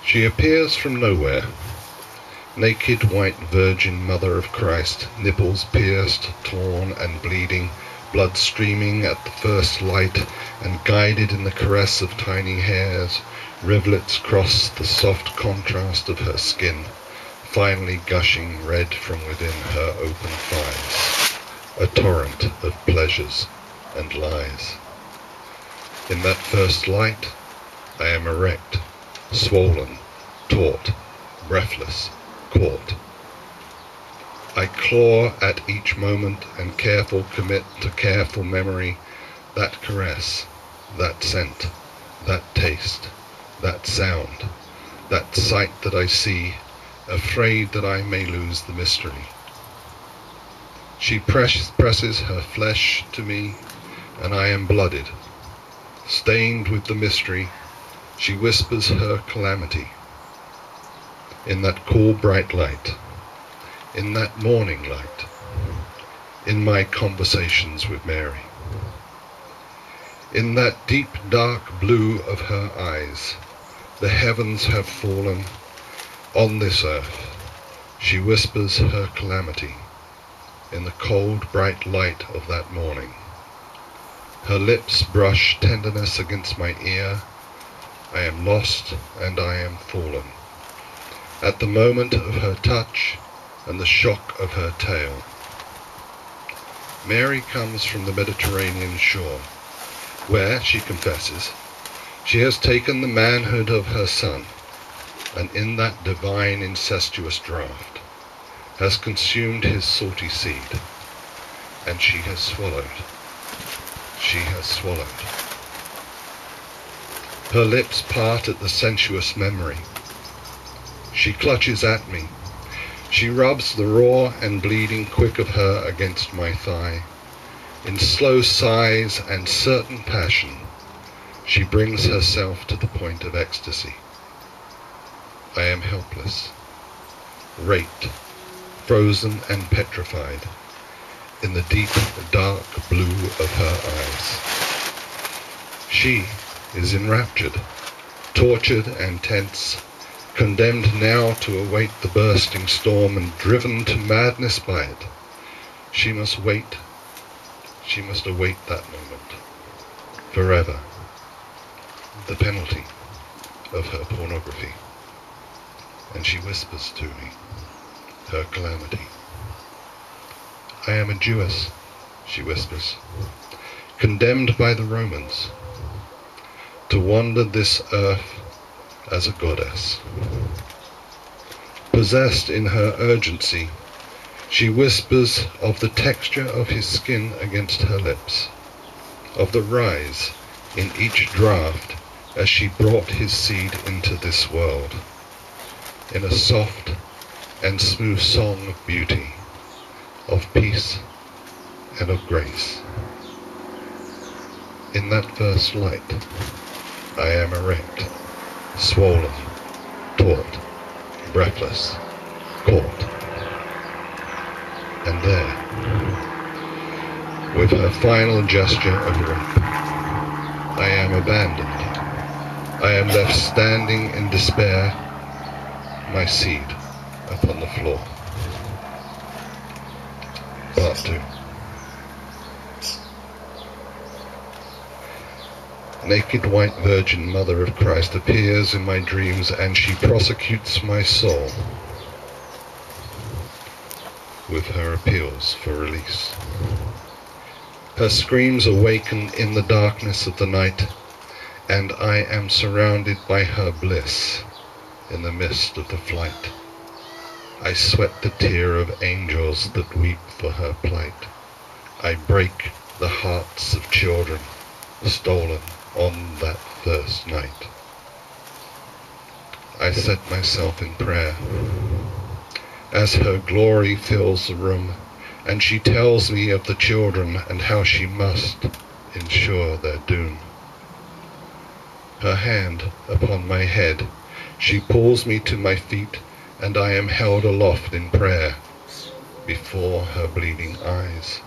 She appears from nowhere, naked white virgin mother of Christ, nipples pierced, torn and bleeding, blood streaming at the first light, and guided in the caress of tiny hairs, rivulets cross the soft contrast of her skin, finally gushing red from within her open thighs, a torrent of pleasures and lies. In that first light, I am erect, swollen, taut, breathless, caught. I claw at each moment and careful commit to careful memory that caress, that scent, that taste, that sound, that sight that I see, afraid that I may lose the mystery. She presses her flesh to me, and I am blooded. Stained with the mystery, she whispers her calamity. In that cool bright light, in that morning light, in my conversations with Mary, in that deep dark blue of her eyes, the heavens have fallen on this earth. She whispers her calamity in the cold bright light of that morning. Her lips brush tenderness against my ear. I am lost and I am fallen. At the moment of her touch and the shock of her tale. Mary comes from the Mediterranean shore, where, she confesses, she has taken the manhood of her son, and in that divine incestuous draught has consumed his salty seed, and she has swallowed. She has swallowed. Her lips part at the sensuous memory. She clutches at me. She rubs the raw and bleeding quick of her against my thigh. In slow sighs and certain passion, she brings herself to the point of ecstasy. I am helpless, raped, frozen and petrified in the deep, dark blue of her eyes. She is enraptured, tortured and tense, condemned now to await the bursting storm and driven to madness by it. She must await that moment, forever, the penalty of her pornography. And she whispers to me her calamity. I am a Jewess, she whispers, condemned by the Romans to wander this earth as a goddess. Possessed in her urgency, she whispers of the texture of his skin against her lips, of the rise in each draught as she brought his seed into this world, in a soft and smooth song of beauty, of peace and of grace. In that first light, I am erect, swollen, taut, breathless, caught. And there, with her final gesture of rape, I am abandoned. I am left standing in despair, my seed upon the floor. Part 2. Naked white virgin mother of Christ appears in my dreams, and she prosecutes my soul with her appeals for release. Her screams awaken in the darkness of the night, and I am surrounded by her bliss in the mist of the flight. I sweat the tear of angels that weep for her plight. I break the hearts of children stolen on that first night. I set myself in prayer as her glory fills the room, and she tells me of the children and how she must ensure their doom. Her hand upon my head, she pulls me to my feet, and I am held aloft in prayer before her bleeding eyes.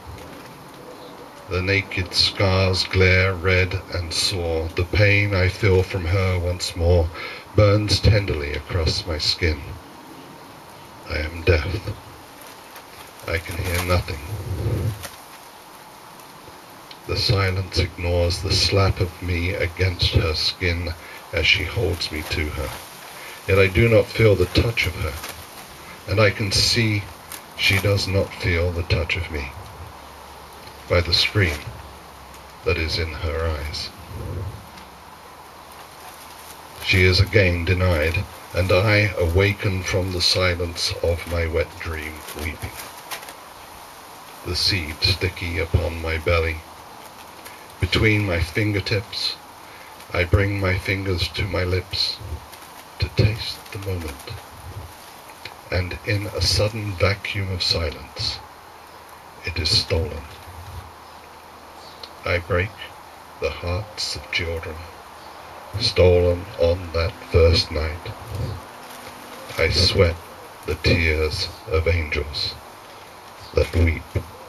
The naked scars glare red and sore. The pain I feel from her once more burns tenderly across my skin. I am deaf. I can hear nothing. The silence ignores the slap of me against her skin as she holds me to her. Yet I do not feel the touch of her, and I can see she does not feel the touch of me by the scream that is in her eyes. She is again denied, and I awaken from the silence of my wet dream, weeping. The seed sticky upon my belly. Between my fingertips, I bring my fingers to my lips to taste the moment, and in a sudden vacuum of silence, it is stolen. I break the hearts of children, stolen on that first night. I sweat the tears of angels that weep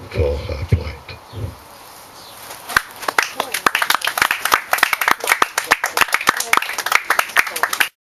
for her plight.